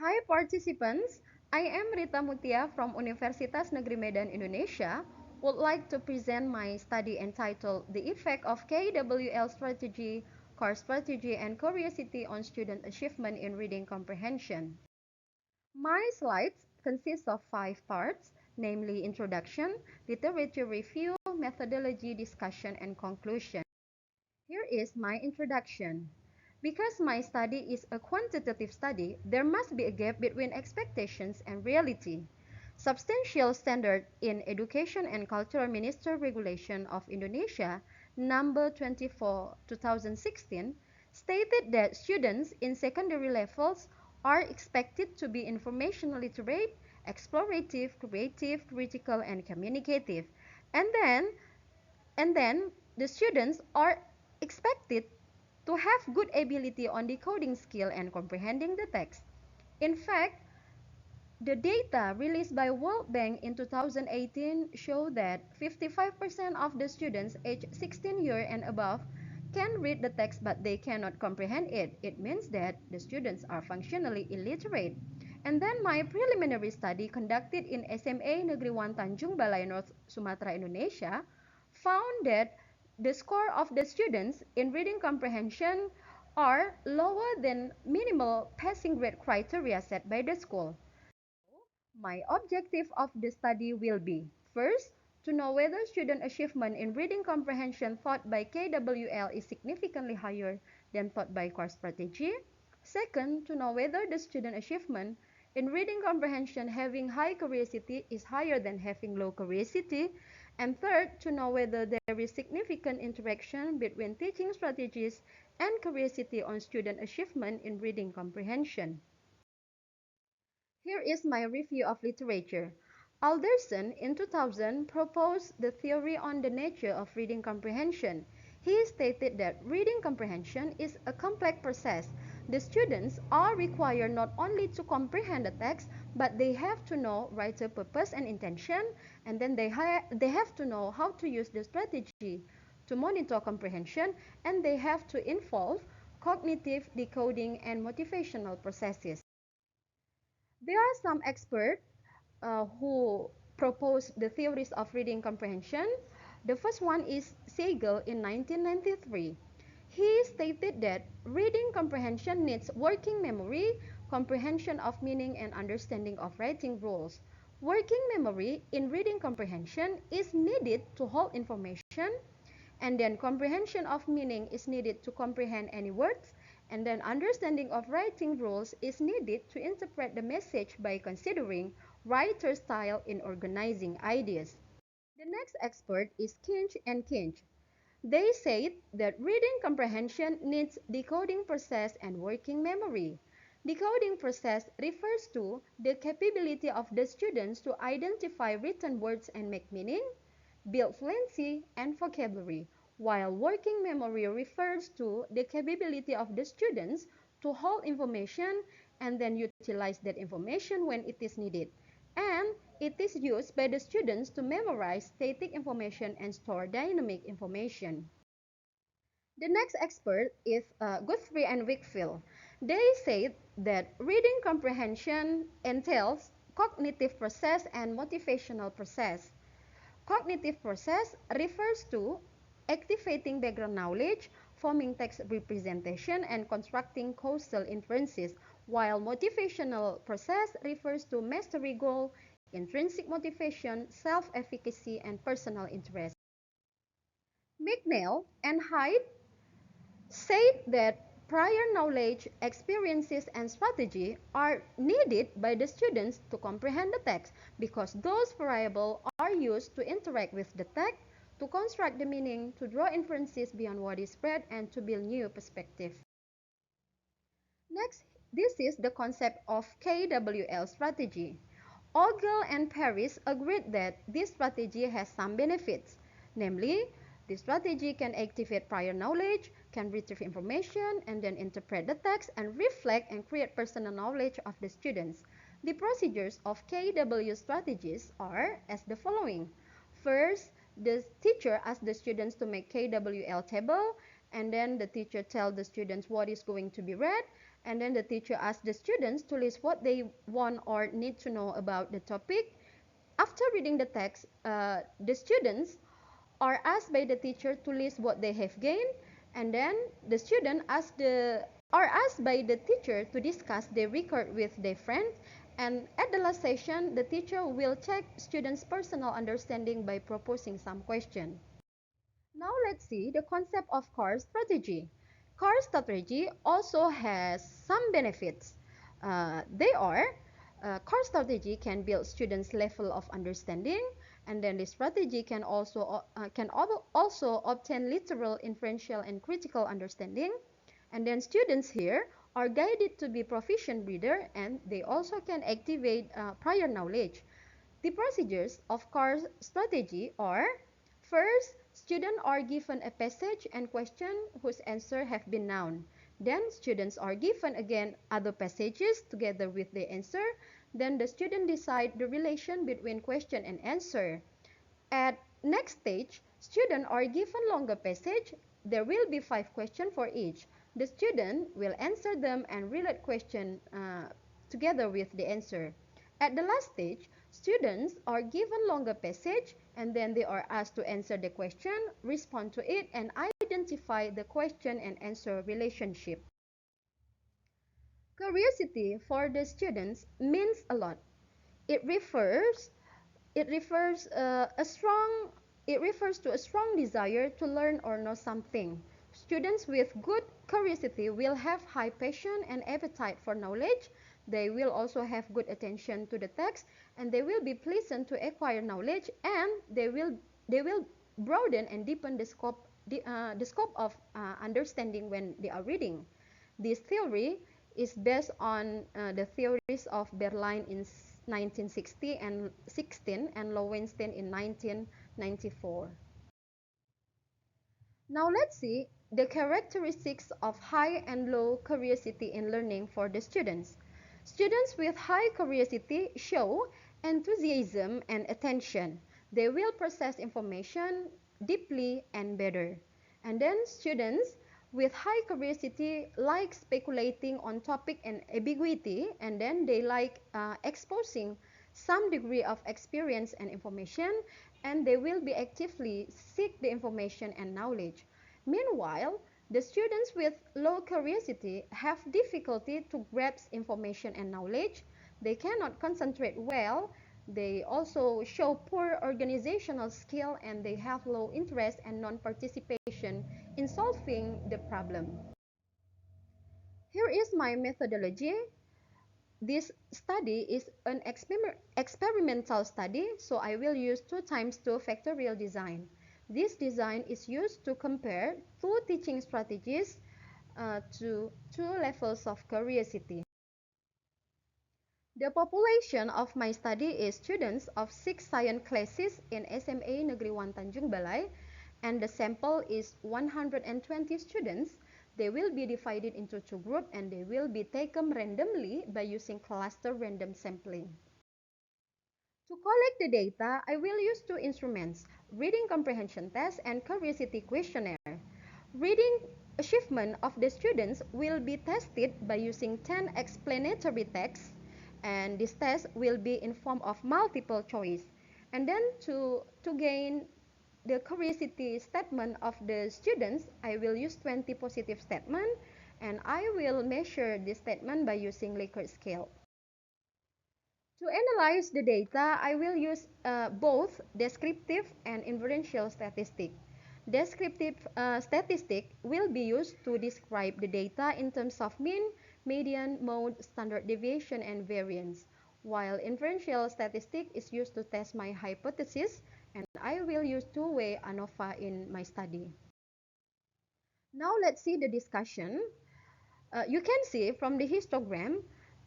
Hi participants, I am Rita Meutia from Universitas Negeri Medan, Indonesia. Would like to present my study entitled The Effect of KWL Strategy, Core Strategy and Curiosity on Student Achievement in Reading Comprehension. My slides consist of 5 parts, namely introduction, literature review, methodology, discussion, and conclusion. Here is my introduction. Because my study is a quantitative study, there must be a gap between expectations and reality. Substantial Standard in Education and Cultural Minister Regulation of Indonesia, number 24, 2016, stated that students in secondary levels are expected to be information literate, explorative, creative, critical, and communicative. And then and then the students are expected to have good ability on decoding skill and comprehending the text. In fact, the data released by World Bank in 2018 show that 55% of the students aged 16 years and above can read the text but they cannot comprehend it. It means that the students are functionally illiterate. And then my preliminary study conducted in SMA Negeri 1 Tanjung Balai North Sumatra, Indonesia found that the score of the students in reading comprehension are lower than minimal passing grade criteria set by the school. My objective of the study will be, first, to know whether student achievement in reading comprehension taught by KWL is significantly higher than taught by core strategy. Second, to know whether the student achievement in reading comprehension having high curiosity is higher than having low curiosity. And third, to know whether there is significant interaction between teaching strategies and curiosity on student achievement in reading comprehension. Here is my review of literature. Alderson in 2000 proposed the theory on the nature of reading comprehension. He stated that reading comprehension is a complex process. The students are required not only to comprehend the text, but they have to know writer purpose and intention, and then they have to know how to use the strategy to monitor comprehension, and they have to involve cognitive, decoding, and motivational processes. There are some experts who propose the theories of reading comprehension. The first one is Siegel in 1993. He stated that reading comprehension needs working memory, comprehension of meaning, and understanding of writing rules. Working memory in reading comprehension is needed to hold information, and then comprehension of meaning is needed to comprehend any words, and then understanding of writing rules is needed to interpret the message by considering writer style in organizing ideas. The next expert is Kintsch and Kintsch. They said that reading comprehension needs decoding process and working memory. Decoding process refers to the capability of the students to identify written words and make meaning, build fluency and vocabulary, while working memory refers to the capability of the students to hold information and then utilize that information when it is needed. And it is used by the students to memorize static information and store dynamic information. The next expert is Guthrie and Wakefield. They say that reading comprehension entails cognitive process and motivational process. Cognitive process refers to activating background knowledge, forming text representation, and constructing causal inferences, while motivational process refers to mastery goal, intrinsic motivation, self-efficacy, and personal interest. McNeil and Hyde said that prior knowledge, experiences, and strategy are needed by the students to comprehend the text because those variables are used to interact with the text, to construct the meaning, to draw inferences beyond what is read, and to build new perspective. Next, this is the concept of KWL strategy. Ogle and Paris agreed that this strategy has some benefits, namely, the strategy can activate prior knowledge, can retrieve information, and then interpret the text and reflect and create personal knowledge of the students. The procedures of KW strategies are as the following. First, the teacher asks the students to make KWL table, and then the teacher tells the students what is going to be read, And then the teacher asks the students to list what they want or need to know about the topic. After reading the text, the students are asked by the teacher to list what they have gained, and then the student are asked by the teacher to discuss their record with their friends. And at the last session, the teacher will check students' personal understanding by proposing some question. Now let's see the concept of core strategy. Core strategy also has some benefits. They are core strategy can build students' level of understanding, and then the strategy can also obtain literal, inferential, and critical understanding. And then students here are guided to be proficient reader, and they also can activate prior knowledge. The procedures of core strategy are: first, students are given a passage and question whose answer have been known. Then students are given again other passages together with the answer. Then the student decide the relation between question and answer. At next stage, students are given longer passage. There will be 5 questions for each. The student will answer them and relate question together with the answer. At the last stage, students are given longer passage, and then they are asked to answer the question, respond to it, and identify the question and answer relationship. Curiosity for the students means a lot. It refers it refers a strong it refers to a strong desire to learn or know something. Students with good curiosity will have high passion and appetite for knowledge. They will also have good attention to the text, and they will be pleasant to acquire knowledge, and they will broaden and deepen the scope of understanding when they are reading. This theory is based on the theories of Berlin in 1960 and 16 and Lowenstein in 1994. Now let's see the characteristics of high and low curiosity in learning for the students. Students with high curiosity show enthusiasm and attention. They will process information deeply and better. And then students with high curiosity like speculating on topic and ambiguity, and then they like exposing some degree of experience and information, and they will be actively seek the information and knowledge. Meanwhile, the students with low curiosity have difficulty to grasp information and knowledge. They cannot concentrate well. They also show poor organizational skill, and they have low interest and non-participation in solving the problem. Here is my methodology. This study is an experimental study, so I will use 2 times 2 factorial design. This design is used to compare 2 teaching strategies to 2 levels of curiosity. The population of my study is students of 6 science classes in SMA Negeri 1 Tanjung Balai, and the sample is 120 students. They will be divided into 2 groups, and they will be taken randomly by using cluster random sampling. To collect the data, I will use 2 instruments: reading comprehension test and curiosity questionnaire. Reading achievement of the students will be tested by using 10 explanatory texts, and this test will be in form of multiple choice. And then to gain the curiosity statement of the students, I will use 20 positive statement, and I will measure this statement by using Likert scale. To analyze the data, I will use both descriptive and inferential statistic. Descriptive statistic will be used to describe the data in terms of mean, median, mode, standard deviation, and variance, while inferential statistic is used to test my hypothesis, and I will use two-way ANOVA in my study. Now let's see the discussion. You can see from the histogram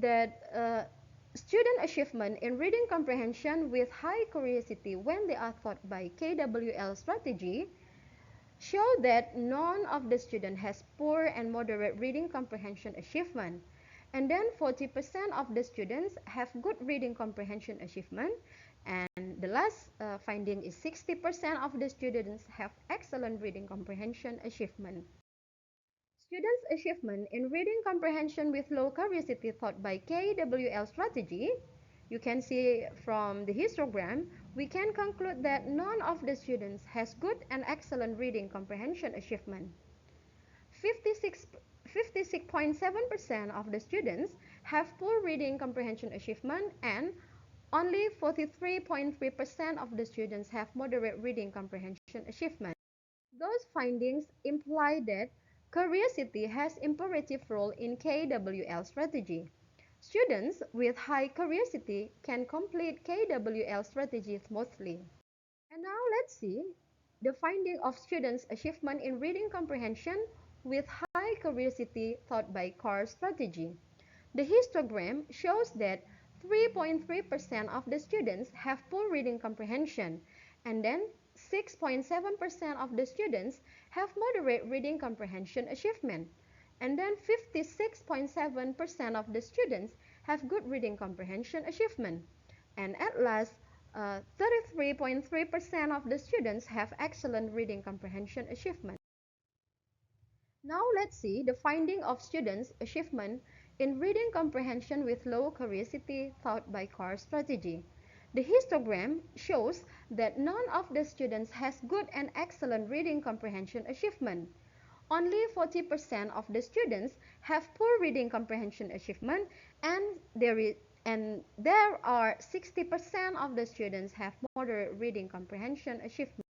that student achievement in reading comprehension with high curiosity when they are taught by KWL strategy show that none of the student has poor and moderate reading comprehension achievement. And then 40% of the students have good reading comprehension achievement. And the last finding is 60% of the students have excellent reading comprehension achievement. Students' achievement in reading comprehension with low curiosity taught by KWL strategy, you can see from the histogram, we can conclude that none of the students has good and excellent reading comprehension achievement. 56.7% of the students have poor reading comprehension achievement and only 43.3% of the students have moderate reading comprehension achievement. Those findings imply that curiosity has imperative role in KWL strategy. Students with high curiosity can complete KWL strategy smoothly. And now let's see the finding of students' achievement in reading comprehension with high curiosity taught by KWARs strategy. The histogram shows that 3.3% of the students have poor reading comprehension, and then 6.7% of the students have moderate reading comprehension achievement, and then 56.7% of the students have good reading comprehension achievement, and at last 33.3% of the students have excellent reading comprehension achievement. Now let's see the finding of students' achievement in reading comprehension with low curiosity taught by KWARs strategy. The histogram shows that none of the students has good and excellent reading comprehension achievement. Only 40% of the students have poor reading comprehension achievement, and there are 60% of the students have moderate reading comprehension achievement.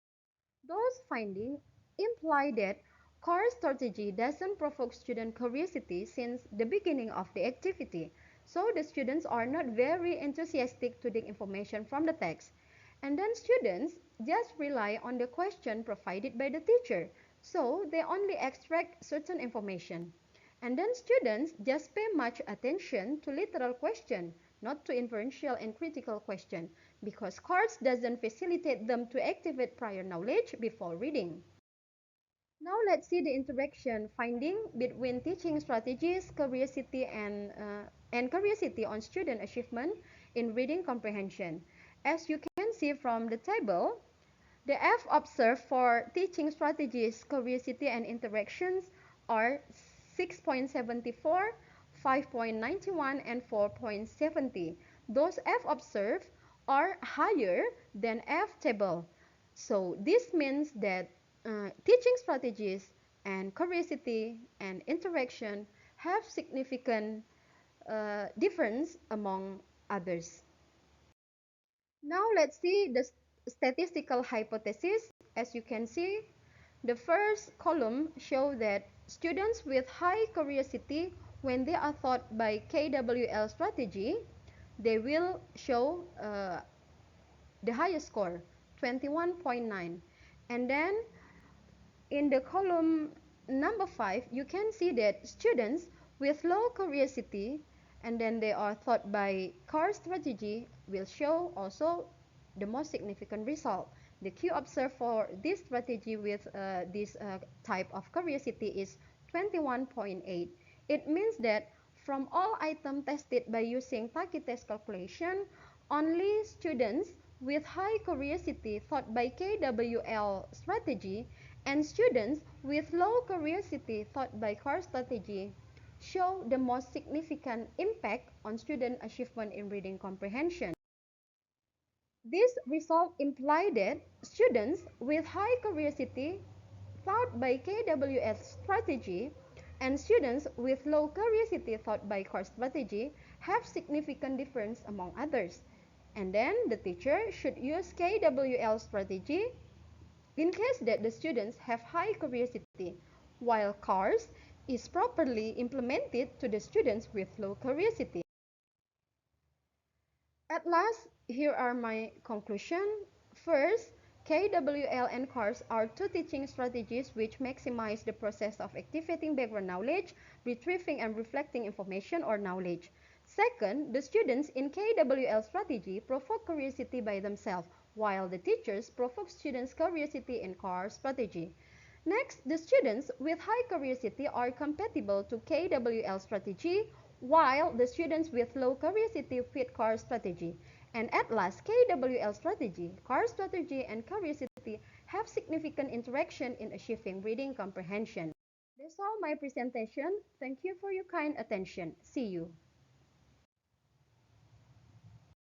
Those findings imply that core strategy doesn't provoke student curiosity since the beginning of the activity, so the students are not very enthusiastic to the information from the text. And then students just rely on the question provided by the teacher, so they only extract certain information. And then students just pay much attention to literal question, not to inferential and critical question, because course doesn't facilitate them to activate prior knowledge before reading. Now let's see the interaction finding between teaching strategies, curiosity, and curiosity on student achievement in reading comprehension. As you can see from the table, the F observed for teaching strategies, curiosity, and interactions are 6.74, 5.91, and 4.70. Those F observed are higher than F table. So this means that teaching strategies and curiosity and interaction have significant difference among others. Now let's see the statistical hypothesis. As you can see, the first column shows that students with high curiosity, when they are taught by KWL strategy, they will show the highest score, 21.9. And then in the column number 5, you can see that students with low curiosity and then they are taught by core strategy will show also the most significant result. The Q observed for this strategy with this type of curiosity is 21.8. It means that from all items tested by using Taki test calculation, only students with high curiosity taught by KWL strategy and students with low curiosity taught by core strategy show the most significant impact on student achievement in reading comprehension. This result imply that students with high curiosity taught by KWS strategy and students with low curiosity taught by core strategy have significant difference among others. And then the teacher should use KWL strategy in case that the students have high curiosity, while CARS is properly implemented to the students with low curiosity. At last, here are my conclusion. First, KWL and CARS are two teaching strategies which maximize the process of activating background knowledge, retrieving and reflecting information or knowledge. Second, the students in KWL strategy provoke curiosity by themselves, while the teachers provoke students' curiosity in CARS strategy. Next, the students with high curiosity are compatible to KWL strategy, while the students with low curiosity fit CARS strategy. And at last, KWL strategy, CARS strategy, and curiosity have significant interaction in achieving reading comprehension. That's all my presentation. Thank you for your kind attention. See you.